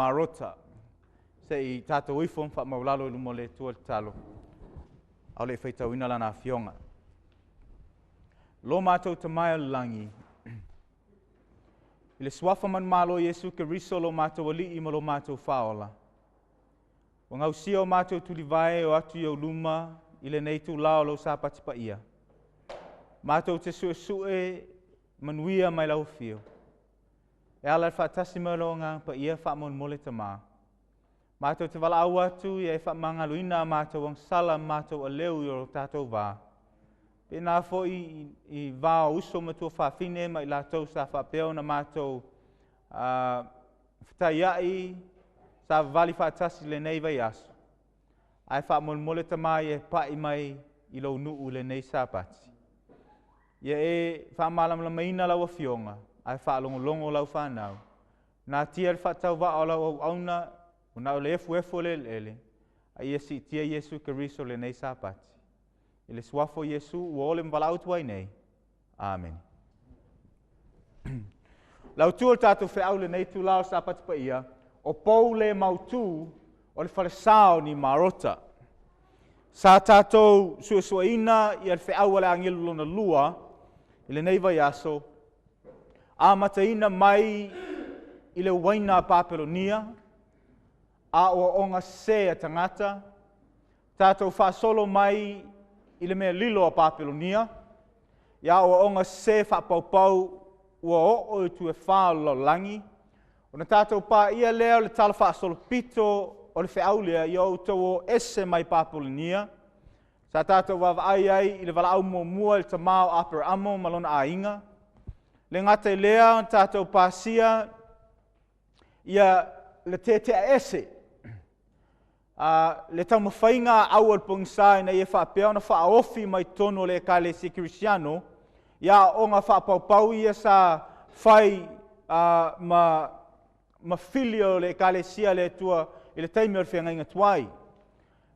Nimarota. Se I tātou ifon wha maulalo I lumo le tua talo. Au le whaitau ina lana fionga. Lo mātou te mai langi. I le swafa man malo Yesu ke riso lo mātou ali I ma lo mātou whaola. O ngau sia o mātou tuli vai o atu I o luma I le neitu lao lo sāpati pa ia. Mātou te sue manuia mai lau fio. E ala whaatasi maronga pa ia whaamon mole ta mā. Mātou te wala au atu I e whaamangaluina mātou ang sala mātou a leu I o tātou wā. Pena fo I wā o uso matua whaafine mai lātou sa whaapeo na mātou whataiai sa wali whaatasi le nei vai asu. Ai whaamon mole ta mā I e pai mai I lau nuu le nei sāpati. Ia e whaamalamlamaina lau a fionga. Ai whaalongolongo lau whanau. Nā tia le whaatau wa o lau au auna, o nau le efu le ele. Ai esi tia Yesu Keriso le nei sāpati. I le swafo Yesu, ua ole mwalau tuai nei. Amen. Lau tua tātou wheau le nei tu lao sāpati pa ia, o pou le Mautu, o le Falesa Nimarota. Sa tātou suasuaina I al wheau ale angelu lona lua, I le nei vai aso, a mataina mai I le waina Papelonia, a o onga se a tangata, tātou whaasolo mai I le mea lilo a Papelonia, ia o onga se whapaupau ua o tu e whaalo langi, o na tātou pā ia lea le tala whaasolo pito o le wheaulea I o tau o ese mai Papelonia, sa tātou wawa ai I le wala au mua I le tamao apera amo malona a inga. Le ngata I lea tātou pāsia ia le te ese. Le tau mawhainga au al pungsai na ia whaapea na whaaofi mai tono le Falesa Cristiano, ia o ngā whaapaupau ia sa whai ma filio le Falesa le tua I le taimi o le whenga tuai.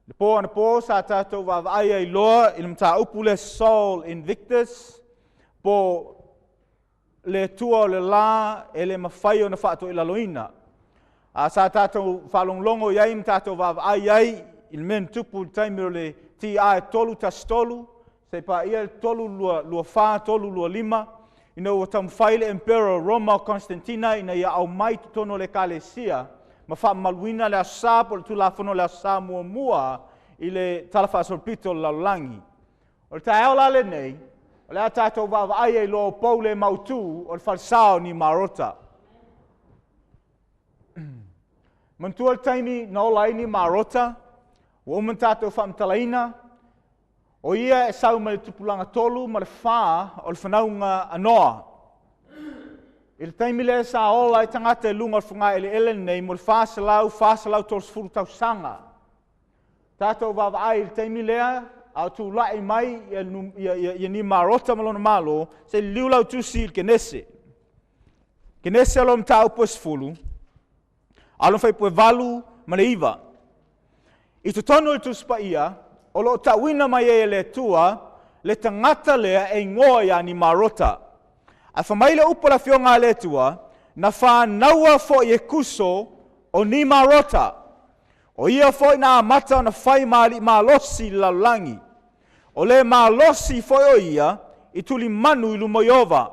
Le po ana po sa tātou wawai ai loa I le mta upu le Sol Invictus po le tua o le la e le mawhai o na whaato I laloina. Sa tātou whalonglongo iai mta tātou wawai ai I le men tupu taimi o le ti ae tolu tas tolu se pa ia tolu lua wha tolu lua lima ina o tam whaile Emperor Roma Constantina ina ia au mai tono le Falesa ma wha maluina le asa po le tulafono le asa mua I le talafa sorpito laulangi. O le tae la le nei, o le a tātou wawai ai lo pou le Mautu o le Falesa Nimarota. Mantua le taimi na ola I Nimarota, o man tātou whaamtalaina, o ia e sau ma le tupulanga tolu ma le wha o le whanaunga anoa. I le taimi le sa ola I tangata e lunga o whunga ele nei mo le whasalau tos furu tau sanga. Tātou wawai I le taimi lea, au tu lai mai ia Nimarota malona malo, se liulau tusi I kenese. Kenese alo mta upo esfulu, alo fai pue valu ma le iwa. I tu tono I tusi pa ia, o lo tawina mai e le tua, le tangata lea e ngoa ia Nimarota. A whamaile upo la fionga le tua, na whanaua fo I e kuso o Nimarota. O ia foi na mata na fai mali malosi lalangi. O le malosi foi o ia I tuli manu I lumoiova.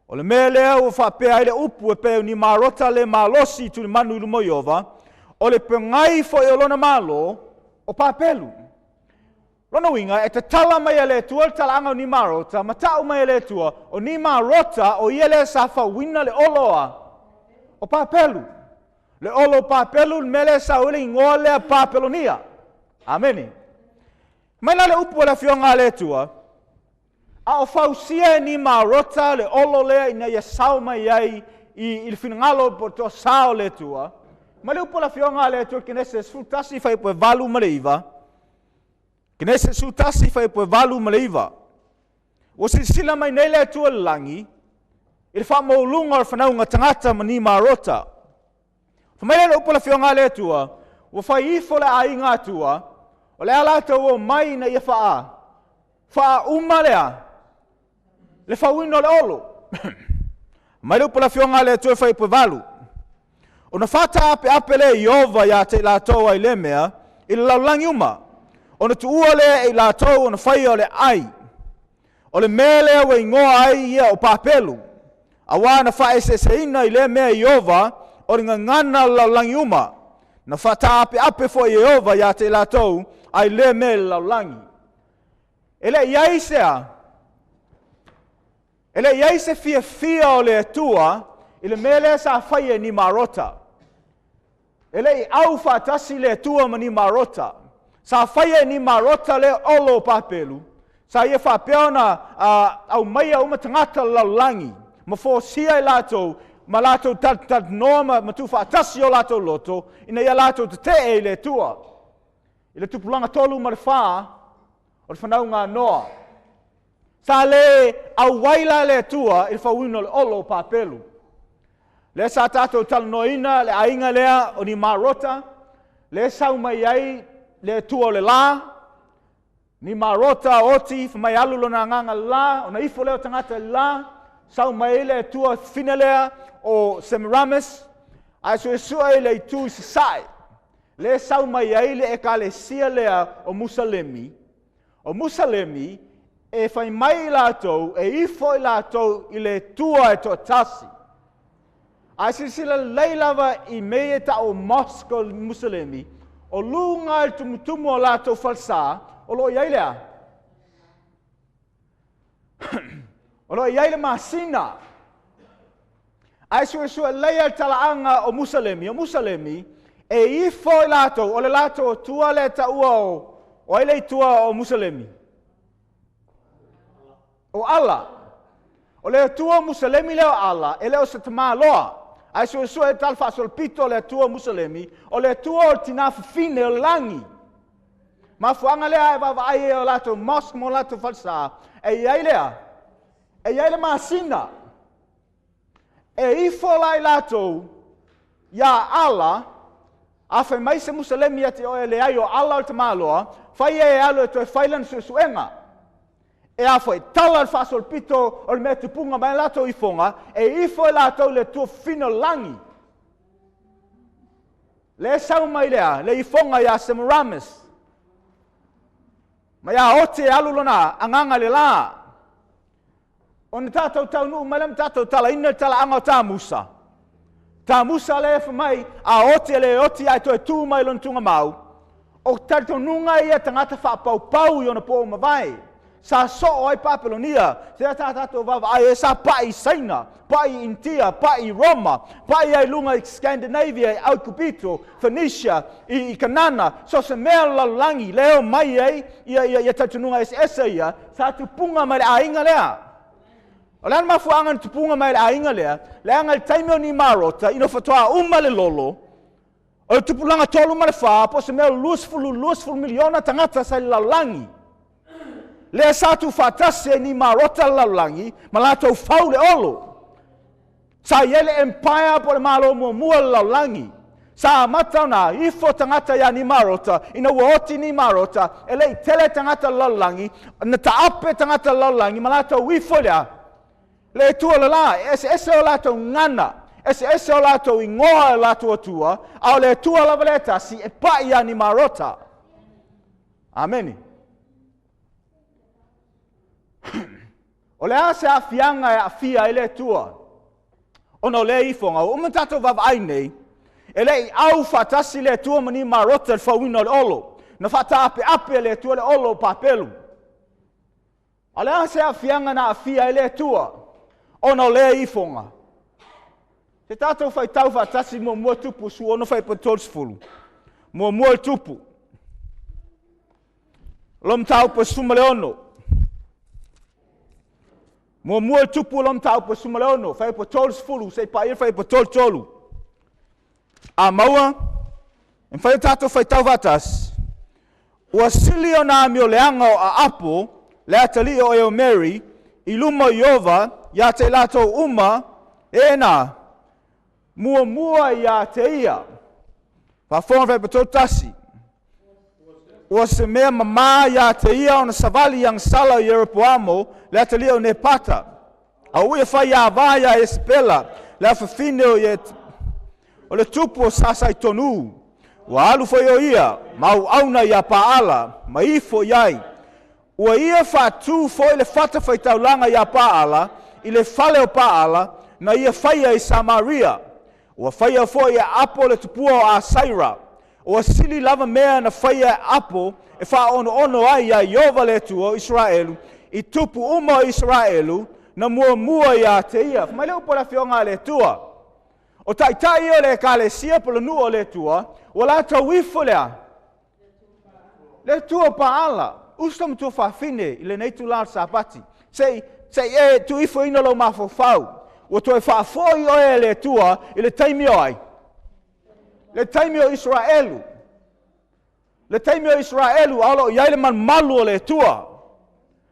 O le mele o whapea ile upu e peo Nimarota le malosi I tuli manu I lumoiova. O le pengai foi o lona malo o papelu. Lona winga e te tala mai le tua tala anga o Nimarota ma tau mai le tua o Nimarota o ia le sa wina le oloa o papelu. Le olo papelu mele sa ule ingoa lea Papelonia. Ameni. Mai la le upu la fionga le tua. A o fausia Nimarota le olo lea ina ia sau mai ai I le finangalo po to sao le tua. Mai le upu la fionga le tua kinese sultasi fai po valu ma le iwa. Kinese sultasi fai po valu ma le iwa. O sila mai nei le tua langi. I le wha maulunga o whanaunga tangata ma Nimarota. Whamaile le upo la fionga le tua, ua whai ifo le a inga tua, o le alata ua mai na ia wha uma lea, le whawino le olo. Mai le upo la fionga le tua whai po valu. O na whata ape le Iova ia te lātou ai le mea, i le laulangi uma. O na tuua le i lātou o na whai o le ai. O le mea lea wa ingoa ai ia o pāpelu. A wā na whae se ina i le mea Iova, o ringa ngana laulangi uma. Na whata ape fo Iova ia te lātou ai le mea laulangi. Ele iai sea. Ele iai se fia o le atua, i le mea lea sa whai e Nimarota. Ele i au whatasi le atua ma Nimarota. Sa whai e Nimarota le olo pāpelu. Sa ia whapea na au maia uma tangata laulangi. Ma fōsia i lātou, ma lātou tat noa ma tu whatasi o lātou loto, ina ia lātou te i le atua. I le tupulanga tolu ma le whā, o le whanau ngā noa. Sa le au waila le atua, i le whauino le olo pāpelu. Le sa tātou talanoina, le ainga lea o Nimarota, le sau mai ai, le atua o le la, Nimarota oti, whamai alulo na nganga la, o na ifo leo tangata la, sau mai le atua fina lea o Semiramis, ai so esua i le itu sisai. Le sau mai ai le ekalesia lea o Musalemi. O Musalemi, e whai mai i lātou, e ifo i lātou i le tua e toa tasi. Ai sila leilawa i mea ta o Moscow Musalemi, o lunga i tumutumu o lātou Falesa, o lo iai lea. O lo iai le masina. Ai sua leia talaanga o Musalemi. O Musalemi, e ifo i lātou, o le lātou o tua le ta ua o ai le tua o Musalemi. O ala. O le tua Musalemi leo ala, e leo sa tamā loa. Ai sua e talfa solpito le tua Musalemi, o le tua o tina fine o langi. Ma fuanga lea e wawa ai e o lato mosque mo lato Falesa, e iai lea, e iai le masina, e ifo lai lato, ia ala, a whai mai se Musalemi ati o e le ai o ala o te maloa, whai e alo e toi whailan suenga. E a whai tala al fasol pito o le mea tupunga mai lato ifonga, e ifo e lato le tua fino langi. Le sau mai lea, le ifonga ia Semiramis. Ma ia ote e alulona, anganga le la. O ni tātou taunu, mai lem tātou tala ina tala anga o tā Musa. Tā Musa le e mai, a ote le ote ai toi tū mai lon tunga mau. O tātou nunga ia tangata whapau pau i ona pō mawai. Sa so ai Papelonia, se tātou wawa ai e sa pai Saina, pai Intia, pai Roma, pai ai lunga i Scandinavia, i Aukupito, Phoenicia, i Kanana, so se mea lalangi, leo mai ai, ia tatununga esa ia, sa tupunga mai a inga lea. O leana mafuanga tupunga mai a inga lea, leanga i taime o Nimarota, ino fatoa uma le lolo, o le tupulanga tolu ma le wha, po se mea luasfulu miliona tangata sa lalangi. Le sa tu fatase Nimarota laulangi, ma lātou whau le olo. Sa iele empire po le malo mua laulangi. Sa matau na ifo tangata ia Nimarota, ina uoti Nimarota, e lei tele tangata laulangi, na taape tangata laulangi, ma lātou ifo lea. Le tua le la, ese o lātou ngana, ese o lātou ingoa e lātou atua, au le tua lavaleta si e pa ia Nimarota. Ameni. O le a se a fianga e a fia e le tua. O no le ifonga, o man tato vav ai nei, e le i au fatasi le tua mani Nimarota le whawino le olo. Na fata ape le tua le olo papelu. O le a se a fianga na a fia e le tua. O no le ifonga. Se tato fai tau fatasi mua tupu su, ono fai patolsfulu. Mua tupu. Lom tau pa suma le ono. Mua tupu lom tau pa suma le ono. Fai patolsfulu, se pa ir fai patolsfulu. A maua, en fai tato fai tau vatas. Ua sili o na mio leanga o a apo, le atali o eo Mary, i luma Iova, ia te lato uma, e na, mua ia te ia. Pa fona fai patotasi. Ua se mea mama ia te ia o na savali yang sala i Erepoamo, le atali o Nepata. A uia fai ia vaya e spela, le afafine o ia O le tupu o sasai tonu. Ua alu foi o ia, mau auna ia paala, ma ifo iai. Ua ia whatu foi le whata whai taulanga ia paala, i le whale o paala, na ia whaia i Samaria. Ua whaia foi ia apo le tupua o Asaira. Ua sili lava mea na whaia apo, e wha ono ai ia Iova le tua o Israelu, i tupu uma o Israelu, na mua ia te ia. Mai leo pola fionga le tua. O tai o le kalesia polo nu o le tua, o la tau ifo lea. Le tua paala, ustam tu whawhine i le nei tu la sapati. Sei tu ifo ina lo mafofau. O tu e whafoi o e le tua i le taimi o ai. Le taimi o Israelu. Le taimi o Israelu, alo iai le man malu o le tua.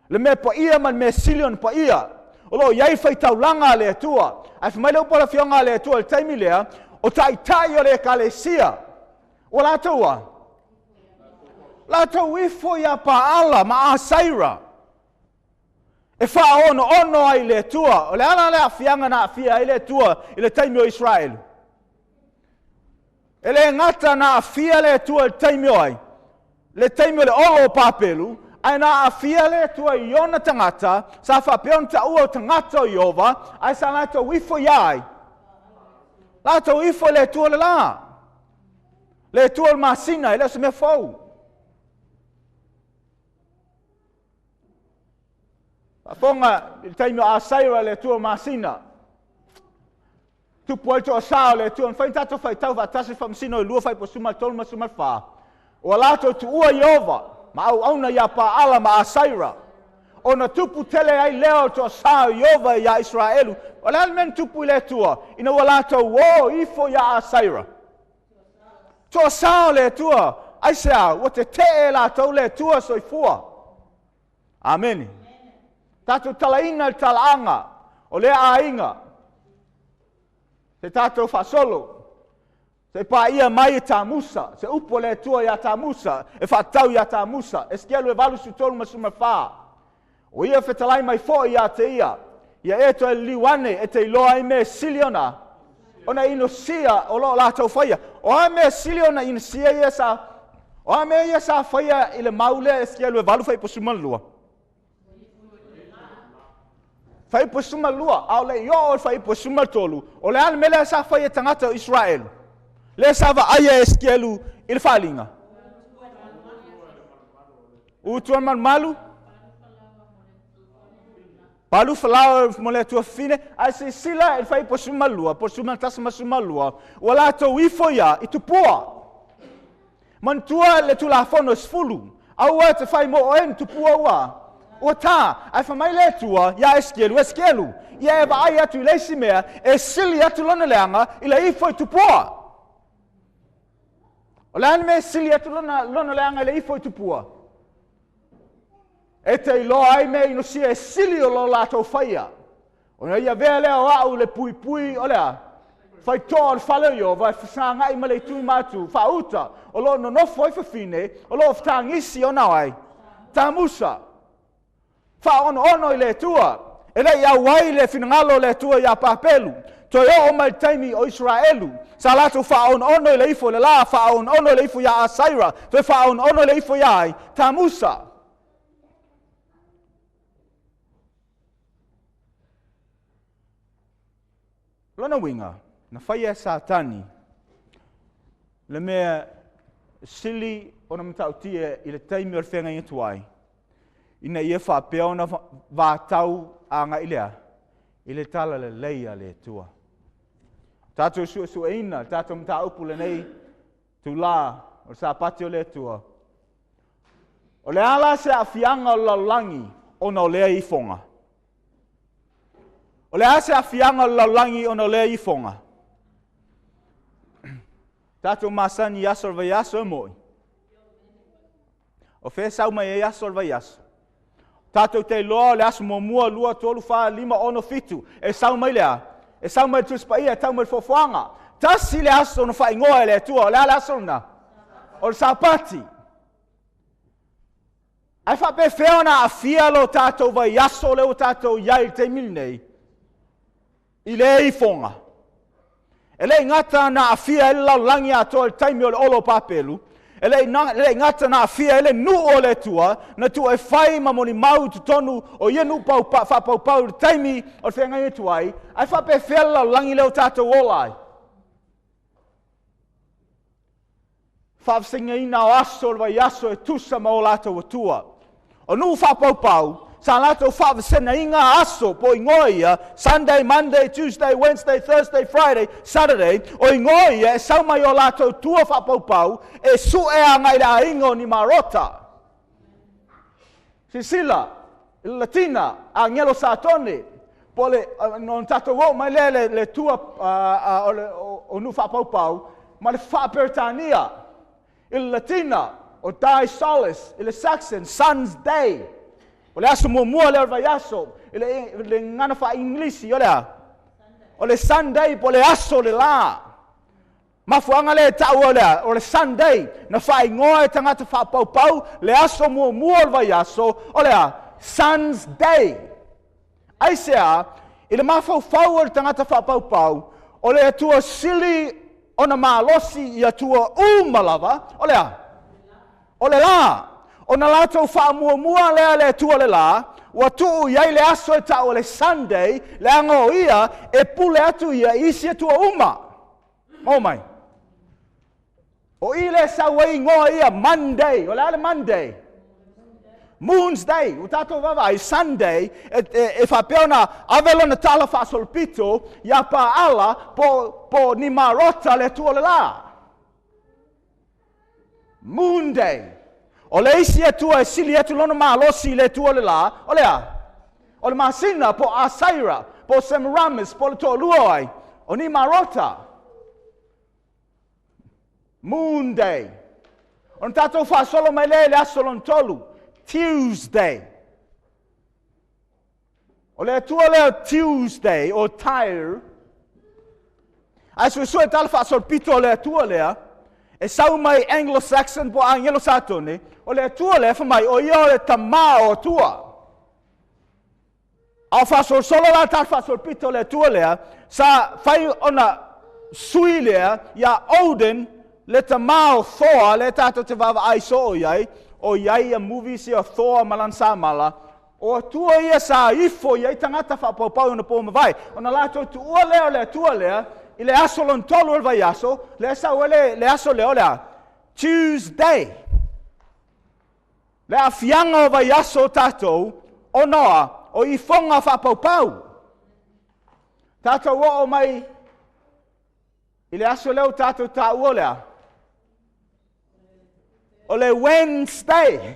Le me pa ia man me silion pa ia. O lo iai whai taulanga le tua. Ai whamai leo pola fionga le tua le taimi lea, o tai o le kalesia. O la taua. La tau ifo ia paala ma Asaira. E wha ono ai le tua. O le ana lea fianga na fia ai le tua i le taimi o Israelu. E le ngata na fia le tua le taimi o ai. Le taimi o le olo papelu. Ai na afia le tua i ona tangata, sa whapeon ta ua o tangata o Iova, ai sa la tau ifo iai. La tau ifo le tua le la. Le tua le masina, ele se me fau. Fonga, il taimi o Asaira le tua masina. Tupu alto o sao le tua, whai tato whai tau vatasi whamsino i lua whai po sumal tolu ma sumal wha. O la tau tu ua Iova. Ma au auna ia paala ma Asaira. O na tupu tele ai leo to sao Iova ia Israelu. O le almen tupu i le tua. Ina walato wo ifo ia Asaira. To sao le tua. Ai sea, o te te la tau le tua soifua. Amen. Tato talaina talanga. O le ainga. Se tato fasolo. Se pa ia mai ta musa, se upo le tua ia ta musa, e whatau ia ta musa, e skelu e valu sutolu ma suma wha. O ia whetalai mai fo ia te ia eto e liwane e te iloa i me siliona. Ona ino sia o lo la tau whaia. O a me siliona ino sia ia sa, o a me ia sa whaia i le maule e skelu e valu whai po suma lua. Whai po suma lua, au le io o whai po suma tolu, o le ane mele sa whaia tangata o Israelu. Le sava aia eskelu il falinga. Utuan man malu. Palu falau mo le tua fine. Ai se sila il fai po sumalua, po sumaltas ma sumalua. Wala to ifo ia i tupua. Man tua le tu la fono sfulu. Au te fai mo en tupua wa. O ta, ai fa mai le tua ia eskelu. Ia eva ai atu le simea e sili atu lona leanga ila ifo i tupua. O le ane me sili atu lona leanga le ifo i tupua. E te ilo ai me ino sia e sili o lo lato whaia. O na ia vea lea o au le pui o lea. Whai toa o whale yo, vai whasanga i male tui matu, whauta. O lo no nofo i whawhine, o lo whtangisi o nawai. Tā musa. Wha ono i le tua. E le ia wai le finangalo le tua ia papelu. To yo o mai taimi o Israelu. Sa lato wha ono i le ifo le la, wha ono i le ifo ia Asaira. To wha ono i le ifo ia ai, tā musa. Lona winga, na whaia Satani. Le mea sili o na matautia i le taimi o le whenga i tuai. Ina ia whapea ona vātau a ngā ilea. I le tala le leia le tua. Tātou sua ina, tātou mta upu le nei tu la, o sa pati o le tua. O le ala se a fianga o laulangi o na o lea i fonga. O le ase a fianga o laulangi o na o lea i fonga. Tātou masani yasor vai yaso e moi. O whea sau mai e yasor vai yaso. Tātou te loa le aso mua lua tolu wha lima ono fitu. E sau mai lea. E sau mai tuspa ia tau mai fofuanga. Tasi le aso no wha ingoa e le tua. O le aso na. O le sapati. Ai wha pe whiona a fialo tātou vai yaso leo tātou iai te milnei. I le i fonga. E le ngata na afia ele laulangi ato le taimi o le olo papelu. E le ngata na afia ele nu o le tua, na tua e whai ma moni mau tu tonu o ienu whapau le taimi o le whengai tuai, ai whape whia laulangi leo tātou olai. Whawsinga ina o aso le vai aso e tusa ma o lātou atua. O nu whapau sa lātou whawasena inga aso po ingoia Sunday, Monday, Tuesday, Wednesday, Thursday, Friday, Saturday. O ingoia e saumai o lātou tua whapau e su e angai la ingo ni Nimarota. Sisila, Latina, a ngelo satone. Po le, non tato wo mai le tua o nu whapau ma le whapertania. Il Latina, o Dai Solis, il Saxon, Sun's Day. O le aso mua le vai aso, le ngana fa inglisi, o lea. O le Sunday, po le aso le la. Mafuanga le tau o lea, o le Sunday, na fa ingoa e tangata fa pau, le aso mua le vai aso, o lea, Sun's Day. Ai sea, i le mafau o le tangata fa pau, o le atua sili o na malosi i atua umalava, o lea. O le la. O na lātou wha mua le tua le la, ua tuu iai le aso e tau le Sunday, le anga o ia, e pule atu ia isi e tua uma. O mai. O i le saua ingoa ia Monday, o le ale Monday. Moon's Day, o tātou wawai, Sunday, e whapeo na avelo na tala whasolpito, ia pa ala po Nimarota le tua le la. Moon Day. O le isi atua e sili atu lona malosi le tua le la, o lea. O le masina po Asaira, po Semiramis, po le toa luai, o Nimarota. Moon Day. O tatou wha solo mai le asolon tolu, Tuesday. O le atua leo Tuesday, o Tyre. Ai sue tala wha solpito le atua lea, e sau mai Anglo-Saxon po angelo satone, o le atua le mai o ia o le tamā o tua. Au whasol solo la tal whasol pito le atua lea, sa whai ona sui lea, ia Odin, le tamā o Thor, le tato te wawa aiso o iai a movie si o Thor malansa mala, o atua ia sa ifo iai tangata whapau na po mawai. Ona lato tu ua lea o le atua lea, i le aso lon tolu o vai aso, le aso leo lea, Tuesday. Le afianga o vai aso tātou, o noa, o i fonga whapau. Tātou o mai, i le aso leo tātou tā ua lea. O le Wednesday.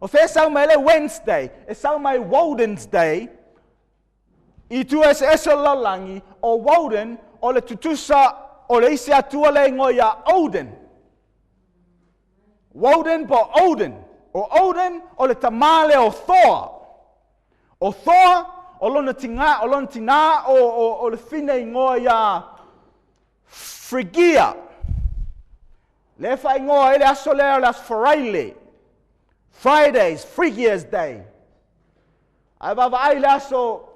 O whea sau mai le Wednesday, e sau mai Woden's Day, i tu eso lalangi o Woden o le tutusa o le isi atua le ngoia Odin. Woden po Odin. O Odin o le tamale o Thor. O Thor o lona tina o le fine ngoia Phrygia. Le fa ngoa ele aso le las Friday. Fridays, Phrygia's Day. Ai va vai le aso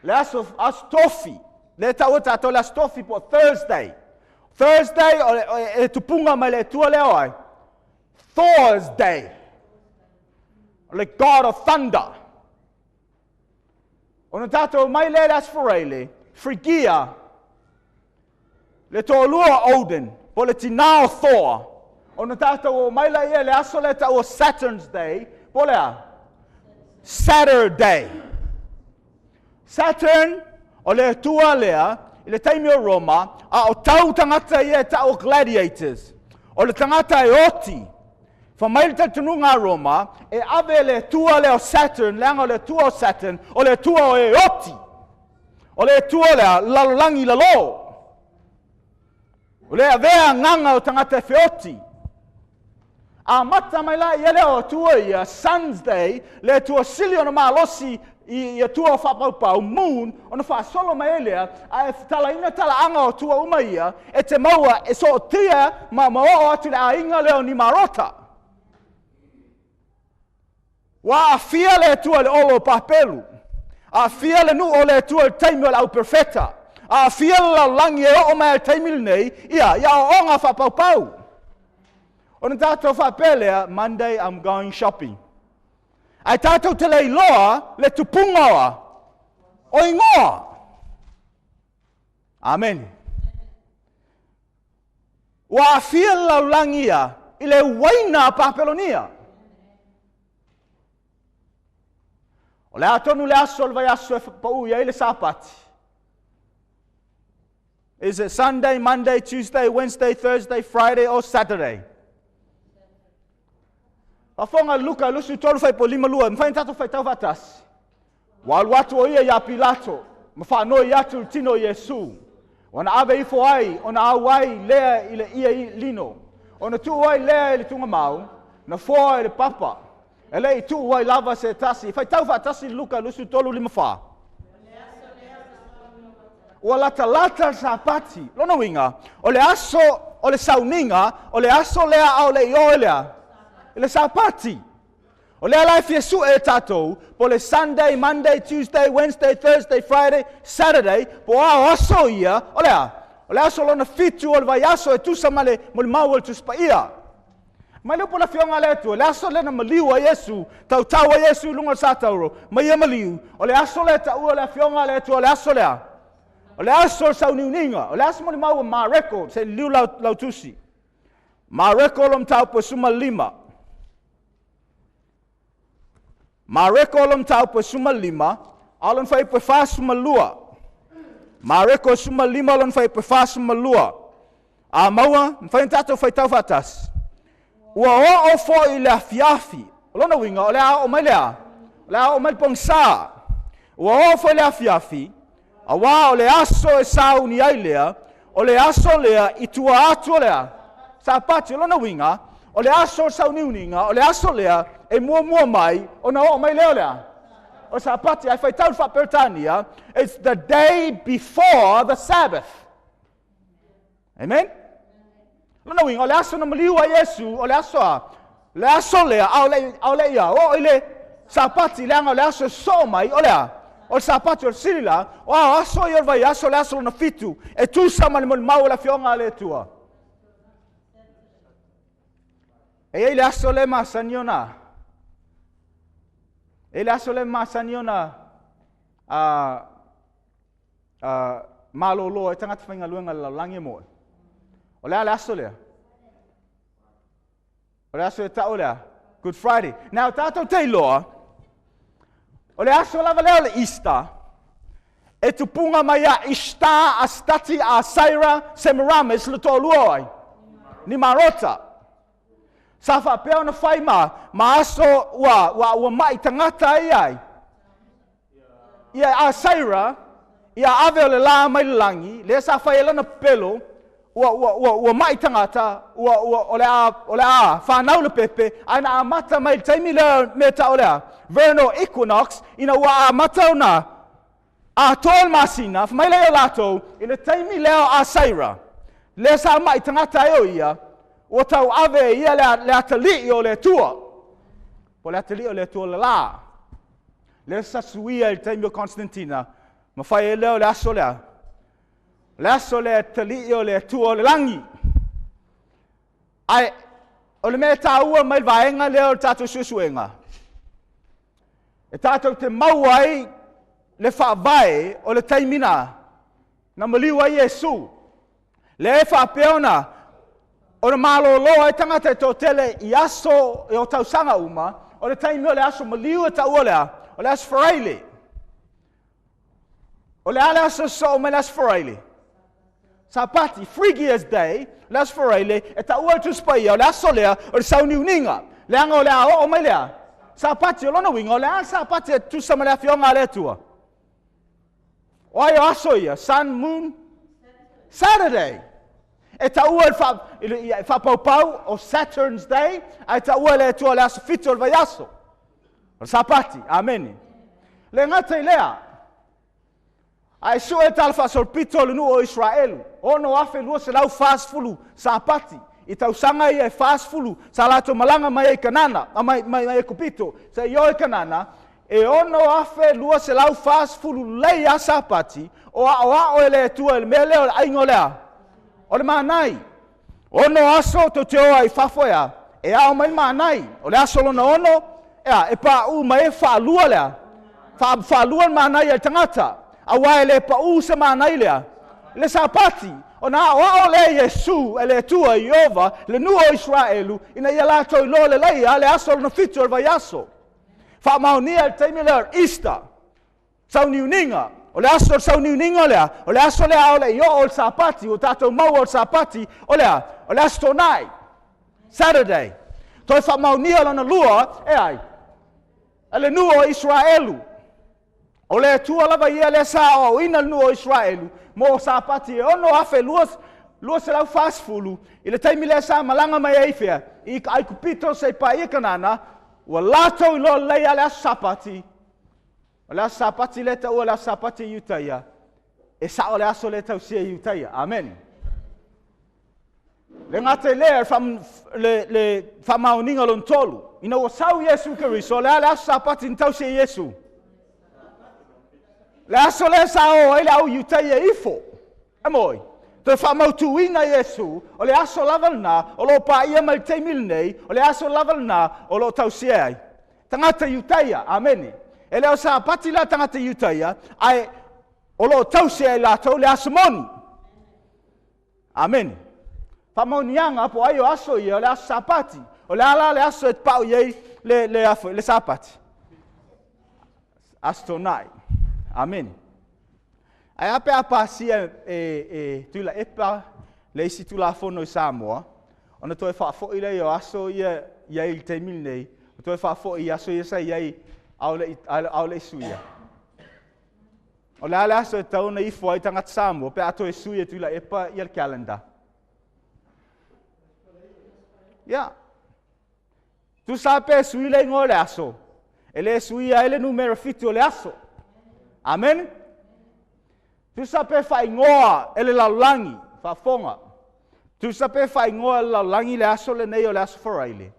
Astofi. Le tau tato le Astofi po Thursday. Thursday e tupunga mai le tua leo ai. Thor's Day. Le God of Thunder. Ona tato mai le asforele. Phrygia. Le to lua Odin. Po le tinao Thor. Ona tato mai le aso le tau Saturn's Day. Po lea. Saturday. Saturn, o le tua lea, i le taimi o Roma, a o tau tangata ia tau gladiators. O le tangata e oti. Fa mai le tununga Roma, e ave le tua leo Saturn, leanga o le tua o Saturn, o le tua o e oti. O le tua lea, lalolangi lalo. O le avea nganga o tangata e feoti. A mata mai la ia leo tua ia, Sun's Day, le tua sili ona malosi, i tua whapau moon, ona wha solo mai elea, a e tala anga o tua uma ia, e te maua e so tia ma o atu le a inga leo Nimarota. Wa a fia le tua le olo papelu. A fia le nu o le tua taimi o le au perfeta. A fia la langi e o mai taimi nei, ia o onga whapaupau. O na tātou whapelea, Monday I'm going shopping. Ai tātou te lei loa, le tupungawa, o ingoa. Amen. Wa fia la langi ia, i le waina papelonia. O le atonu le aso le vai aso e pau ia i le sapati. Is it Sunday, Monday, Tuesday, Wednesday, Thursday, Friday or Saturday? Afonga Luka lusu tolu fai po lima lua, mwhai tato fai tau vatas. Wal watu o ia Pilato, mwhano i atu tino Yesu. Ona ave ifo ai, ona awai lea i le ia i lino. Ona tu ai lea i le tunga mau, na foa i le papa. Ele i tu ai lava se tasi, fai tau vatasi Luka lusu tolu lima fa. O lata sapati, lona winga, o le aso, o le sauninga, o le aso lea au le ioelea. Le sapati. O le alai Yesu e tatou, po le Sunday, Monday, Tuesday, Wednesday, Thursday, Friday, Saturday, po a aso ia, o le aso lona fitu o le vai aso e tusa male mo le mau o le tuspa ia. Mai leo po la fionga le tu, le aso le na maliu a Yesu, tau a Yesu lunga sa tauro, mai ia maliu, o le aso le tau le fionga le tu, o le aso lea. O le aso sa uniuninga, o le aso mo le mau ma record, se liu lau tusi. Ma record lom tau po suma lima. Ma rekolom tau po suma lima, alon fai po fa suma lua. Ma reko suma lima alon fai po fa suma lua. A maua, fai tato fai tau fatas. Ua o fo i le afiafi. Lona winga, o le a o mai lea. O le a o mai pong sa. Ua o fo i le afiafi. A wa o le aso e sau ni ai lea. O le aso lea i tua atu lea. Sa pati, lona winga. O le aso sau niuninga, o le aso lea, e mua mai, o na o mai leo lea. O sa pati, ai fai tau whapertania, it's the day before the Sabbath. Amen? Lona winga, o le aso na maliu a Yesu, o le aso lea, au le ia, o ile, sa pati leanga o le aso so mai, o lea, o sa pati o sirila, o aso i orvai, aso le aso na fitu, e tu sama ni mau la fionga le tua. E ele aso le masaniona. Ele aso le masaniona malolo e tangata whainga luenga la langi mo. O le aso lea. O le aso e tau lea. Good Friday. Now tātou te loa. O le aso lava leo le Easter. E tupunga mai a Ishtar, Astati, a Saira, Semiramis, le tō lua ai. Nimarota. Sa fa peo na fai ma aso wa mai tangata ai. Ia a Saira, ia ave o le la mai langi, le sa fai lana pelo, wa mai tangata, o le a fa nau le pepe, ana amata mai taimi le meta o le Vernal Equinox, ina wa amata ona a tol masina, fa mai le lato, ina taimi leo a Saira. Le sa mai tangata o ia. O tau ave ia le atali o le tua. Po le atali o le tua le la. Le sasuia il taimio Constantina. Ma fai e leo le aso lea. Le aso le atali o le tua le langi. Ai, o le mea taua mai vaenga leo le tato susuenga. E tato te mauai le whaavae o le taimina. Na maliwa Yesu. Le e whaapeona. O le malo loa e tangata e tō tele i aso e o tausanga uma, o le taimi o le aso maliu e ta ua lea, o le aso wharaile. O le ale aso so me le aso wharaile. Sa pati, Phrygia's Day, le aso wharaile, e ta ua tu spaia, o le aso lea, o le sauni uninga, le anga o le a o mai lea. Sa pati, o lona winga, o le a sa pati e tu sama lea fionga le tua. O ai o aso ia, Sun, Moon, Saturday. E ta ua fa pau o Saturn's Day, ai ta ua le tua le aso fito o vai aso. O sapati, ameni. Le ngata i lea. Ai su e tal fa sorpito le nu o Israelu. O no afe lua se lau fast fulu sapati. I tau sanga i e fast fulu sa lato malanga mai e kanana, mai e kupito. Se io e kanana, e ono afe lua se lau fast fulu lei a sapati, o a ele tua ele mele o aingo lea. O le manai. Ono aso to te oa I fafoia, e a o mai manai, o le aso lona ono, e pa u mai fa lua lea. Fa lua manai e tangata, a wai le pa u se manai lea. Le sapati, ona o le Yesu, ele tua Iova, le nuo Israelu, ina ia lato I lo le lei, a le aso lona fitu al vai aso. Fa maunia te miller Easter. Sau niuninga. O le aso sau niuninga lea. O le aso lea o le io o sapati. O tato mau o sapati. O lea. O le aso tonai. Saturday. Toi fa maunia lana lua. E ai. Ele nuo Israelu. O le tua lava ia le sa o ina nuo Israelu. Mo sapati e ono afe lua se lau fasfulu. I le taimi le sa malanga mai eifea. I ai kupito se pa ia kanana. Ua lato I lo lei ale sapati. O le sapati le tau le sapati iutaia. E sa o le aso le tau sia iutaia. Amen. Le ngate le whamauninga lon tolu. Ina o sau Yesu Keriso le ale sapati in tau sia Yesu. Le aso le sa o ele au iutaia ifo. Amoi. Te whamautu ina Yesu, o le aso laval na, o lo pa ia mai te mil nei, o le aso laval na, o lo tau siai. Tangata iutaia, ameni. E leo sa pati la tangata iutaia, ai o lo tau siai la tau le aso moni. Ameni. Whamonianga po ai o aso ia, o le aso sapati. O le ala le aso et pau iei le sapati. Asto nai. Ameni. Ai ape apasia tula epa le isi tula fono I Samoa. Ona toi whaafoi lei o aso ia I te mil nei. O toi whaafoi aso ia sa iai au le suia. O le ale aso e tauna ifo ai tangata Samoa. Pe ato e suia tula epa ia le calendar. Ya. Tu sa pe sui le ngō le aso. E le suia ele numero fitu o le aso. Amen. Tu sape fai ngoa ele laulangi, fa fonga. Tu sape fai ngoa ele laulangi le aso le nei o le aso foraile.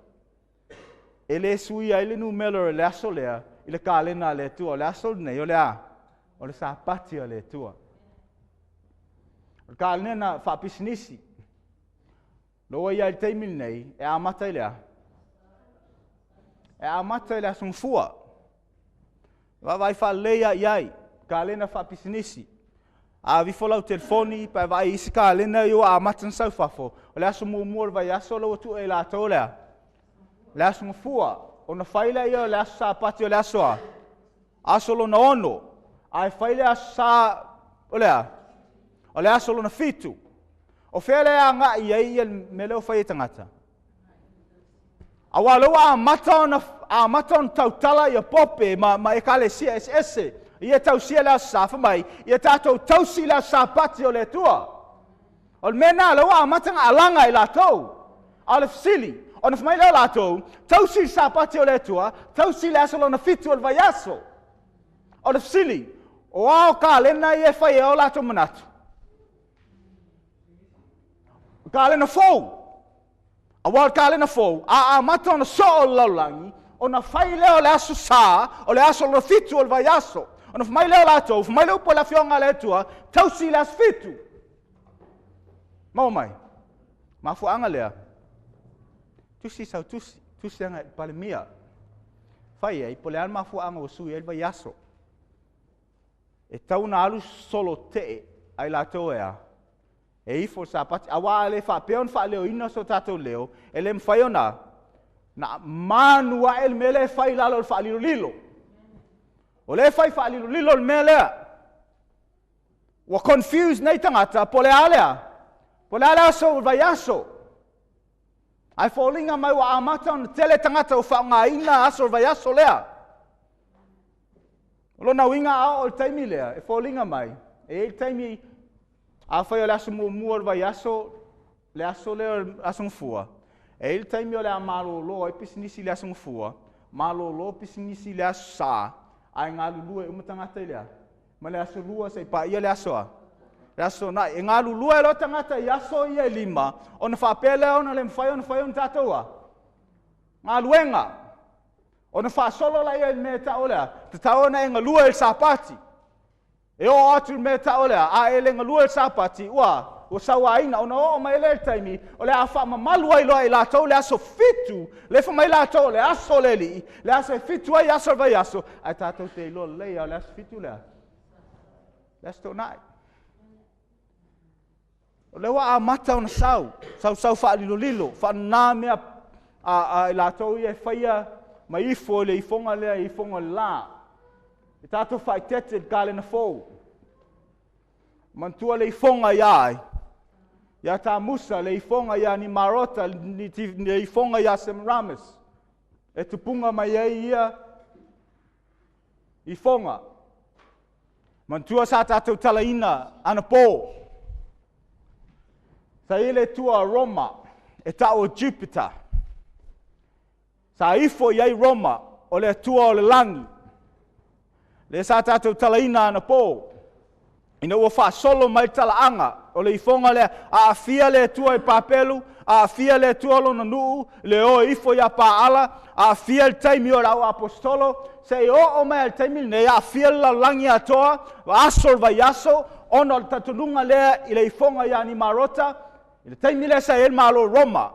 Ele suia ele numero le aso lea, ile kalena le tua, le aso le nei o le a. O le sapati o le tua. O le kalena fa pisnisi. Loa ia il teimil nei, e amata ilea. E amata ilea sun fua. Vai fa leia iai, kalena fa pisnisi. A vifolau telefoni pa vai isi ka lena yo a matan sau fafo. O le aso muamua vai aso lo tu e la tolea. Le aso mfua. O na faila yo le aso sapati o le aso a. Aso lo na ono. Ai faila sa o lea. O le aso lo na fitu. O fele a nga ia meleo fai tangata. Awalo a maton tautala ia pope ma e kale sia ese. Ia tau sia la safa mai, ia tatou tau si la sapati o le tua. O le mena lo a matanga alanga I la tau. A le fsili, o na fmai la tau, tau si sapati o le tua, tau si la solo na fitu o le vaiaso. O le fsili, o ao ka lena ia fai o la tau manatu. Ka lena fou. A wal ka lena fou, a matona so o laulangi, o na fai leo le aso sa, o le aso na fitu o le vaiaso. Ona fmai leo lato, fmai leo po la fionga le tua, tau si las fitu. Mau mai. Ma fu anga lea. Tusi sau tusi anga palemia. Fai ai po le alma fu anga o sui elva yaso. E tau na alu solo te ai lato ea. E ifo sa pati awa le fa peon fa leo ina so tato leo, ele mfai ona. Na manua el mele fai lalo fa lilo. O le fai fa lilo le mele. Wa confused nei tangata po le alea. Po le alea so vai aso. Ai fallinga mai wa amata on tele tangata o fa nga ina aso vai aso lea. Lo na winga a o taimi lea e fallinga mai. E taimi a fai o le aso mua vai aso le aso le aso fua. E il taimi o le amalo lo e pisinisi le aso fua. Malo lo pisinisi le aso sa. Ai ngā lulua e umatangata I lea. Ma le aso lua se pa ia le asoa. Le aso na, e ngā lulua e lo tangata I aso ia lima. O na whapele o na le mwhai o na whai o na tātoua. Ngā luenga. Ona whaasolo la ia me ta olea. Te taona e ngalua el sapati. E o atu me ta olea. A ele ngalua el sapati. Ua sawa aina. Ona o mai le taimi. Ole a wha mamalu ai loa i lato. Le aso fitu. Le wha mai lato. Le aso le li. Le aso fitu ai aso vai aso. Ai tātou te ilo leia. Le aso fitu lea. Le aso tō nai. Le wa a mata ona sau wha lilo, wha nā mea i lātou i e whaia ma ifo le ifonga lea i ifonga la. I tātou wha i tete kāle na fōu. Mantua le ifonga iai. Ia tā Musa le ifonga ia Nimarota, le ifonga ia Semiramis. E tupunga mai ei ia ifonga. Mantua sa tātou talaina ana pō. Sa ile tua Roma, e tau Jupiter. Sa ifo iai Roma, o le tua o le langi. Le sa tātou talaina ana pō. Ina ua wha solo mai talaanga, o le ifonga le a fia le tua i papelu, a fia le tua lo na nuu, le o ifo ia paala, a fia le taimi o rau apostolo, se o mai le taimi ne a fia la langi atoa, wa asol vai aso, ono le tatununga lea i le ifonga ia Nimarota, i le taimi le sa el malo Roma,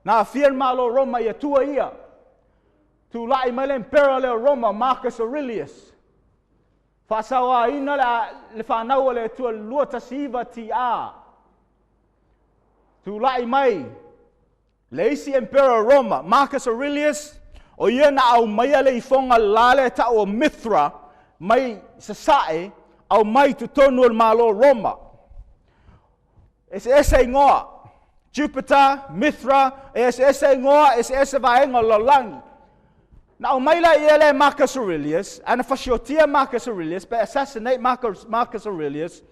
na fia malo Roma ia tua ia, tu lai mai le impera le Roma, Marcus Aurelius, whasawa ina le whanau le tua lua tasiva ti a. Tu lai mai, le isi Emperor Roma, Marcus Aurelius, o ia na au mai le ifonga lale ta o Mithra, mai sasae, au mai tu tonu el malo Roma. Ese ingoa, Jupiter, Mithra, ese ingoa, ese vaenga lolangi. Na o mai la ia Marcus Aurelius, ana whasiotia Marcus Aurelius, but assassinate Marcus Aurelius,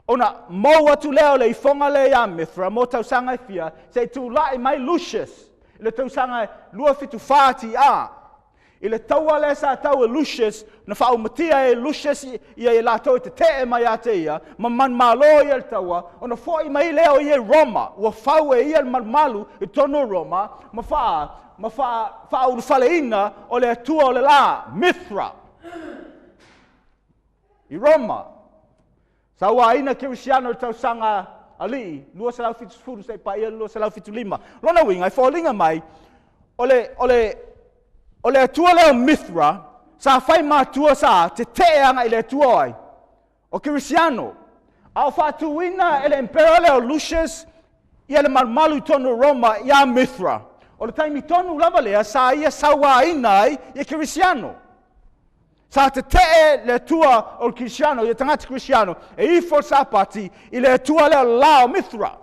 ona mo atu leo le ifonga le ia Mithra, mo tau sanga fia, se tu lai mai Lucius, ile tau sanga lua fitu whaati a. Ile taua le sa tau Lucius, na whao matia e Lucius ia e lato e te te mai a te ia, ma man malo ia le taua, ona fōi mai leo ia Roma, ua whau e ia malu i tono Roma, ma wha uru whaleina o le atua o le la, Mithra. I Roma. Sa ua ina Kirisiano tau sanga ali, lua salau fitu furu sei pa ia, lua salau fitu lima. Lona winga, i whaolinga mai, o le atua leo Mithra, sa whai mātua sa, te teanga i le atua ai, o Kirisiano. Au whatuina ele Impera leo Lucius, ia le malu i tono Roma, ia Mithra. O le taimi tonu lava lea, sa ia sawa inai, ia Kirisiano. Sa te te le tua o Kirisiano, ia tangata Kirisiano, e ifo sa pati, i le tua lea la o Mithra.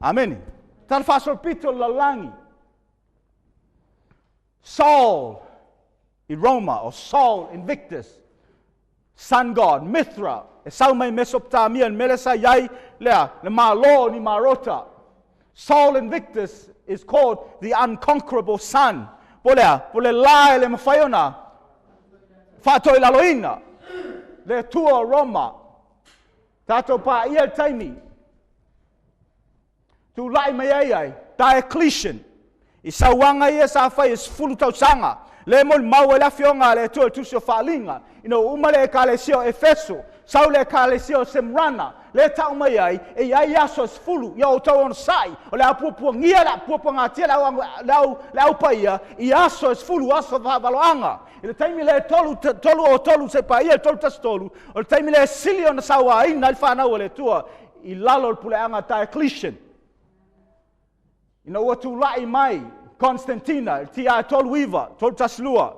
Amen. Tala whasolpito la langi. Saul i Roma, o Saul Invictus, sun god, Mithra, e sau mai Mesopotamia, melesa iai lea, le malo ni Marota. Saul Invictus is called the unconquerable sun. Pole la le mawhaiona. Whato i laloina. Le tua Roma. Tato pa ia taimi. Tu lai mai ai. Diocletian. I sawanga ia sa whai is fulu tau sanga. Le mo mau e la fionga le tua tusio whaalinga. Ino umale e ka le sio Efeso. Sau le ka le sio Semrana. Le tau mai ai, e ai aso es fulu, ia o tau on sai, o le apupua ngia la apupua ngatia le au paia, i aso es fulu, aso valoanga. I le taimi le tolu se pa ia, tolu tas tolu, o le taimi le sili o na sawa aina, il whanau le tua, i lalo le puleanga Diocletian. Ina ua tu lai mai, Constantina, il tia tolu iwa, tolu tas lua.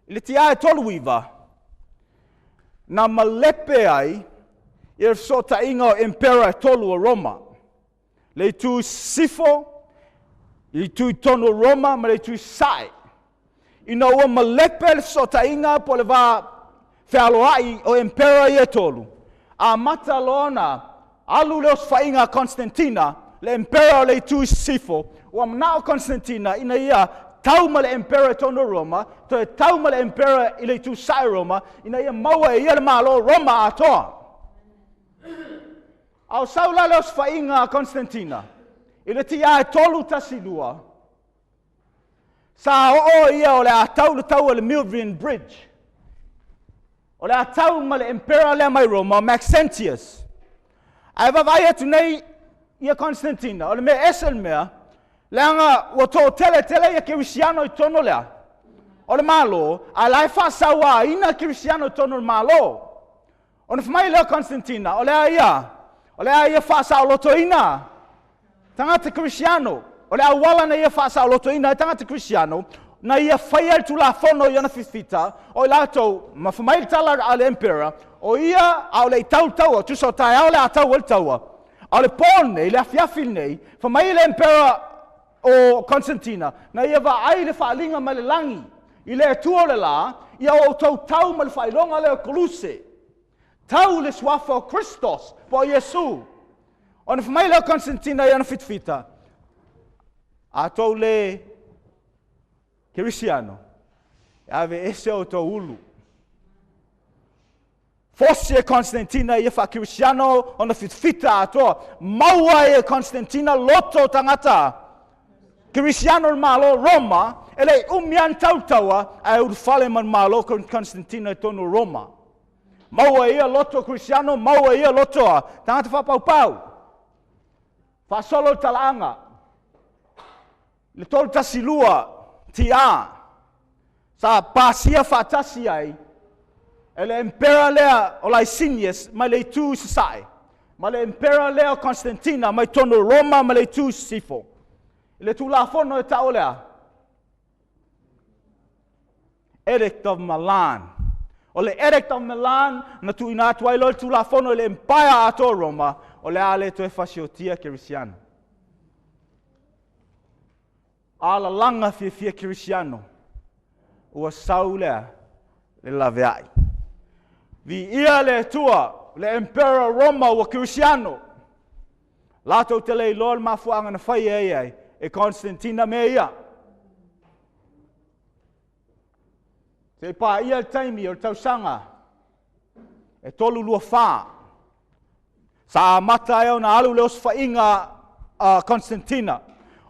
I le tia tolu iwa, na malepe ai, ia so ta inga o Impera tolu o Roma. Le tu sifo, le tu tono Roma, ma le tu sai. Ina ua malepe le so ta inga po le va whealoai o Impera ia tolu. A mata lona, alu leos whainga Constantina, le Impera le tu sifo, ua mnao Constantina, ina ia tauma le Impera tono Roma, to e tauma le Impera i le tu sai Roma, ina ia maua ia le malo Roma atoa. Au saula leos whainga Constantina, i le tia e tolu tasilua, Sa o ia o le atau le tau le Milvian Bridge. O le atau ma le Emperor le mai Roma, Maxentius. Ai vai atu nei ia Constantina, o le mea esel mea, leanga o tō tele ia Kirisiano I tono lea. O le malo, a lai whasawa ina Kirisiano I tono le malo. O na whamai leo Constantina, o lea ia whasao loto ina. Tangata Kirisiano, o lea wala na ia whasao loto ina, tangata Kirisiano, na ia whaia tu la fono ia na fifita, o lato, ma whamai tala ale Emperor, o ia au le tau taua, tu so tai au le atau al taua. Au le pone, le afiafil nei, whamai le Emperor o Constantina, na ia wa ai le whaalinga ma le langi, I le tua le la, ia o tau ma le whailonga le o Koluse. Tau le swafa o Christos, po Yesu. O na whamai le o Constantina ia na fitfita. A tau le Kirisiano, ave ese o tau ulu. Fosse Constantina ia wha Kirisiano o na fitfita a toa. Maua e Constantina loto tangata. Kirisiano le malo Roma, ele umian tautaua ai urfale man malo con Constantina tono Roma. Maua ia loto Kirisiano, maua ia loto a. Tangata whapau. Wha solo talaanga. Le tolu tasilua, tia. Sa pasia whatasi ai. Ele Emperor lea o Licinius, ma le tu sasai. Ma le Emperor lea o Constantina, mai tono Roma, ma le tu sifo. Le tu la fono e tau lea. Edict of Milan. O le Edict of Milan, na tu ina atu ai lor tu la fono le Empire ato Roma, o le ale to e fasiotia Kirisiano. Ala langa fia Kirisiano. Ua sau lea le laveai. Vi ia le tua, le Emperor Roma ua Kirisiano. Lato te le lor mafuanga na whai ai. E Constantina me ia. Te pā ia le taimi o tausanga. E tolu lua whā. Sa mata eo na alu leos whainga Constantina.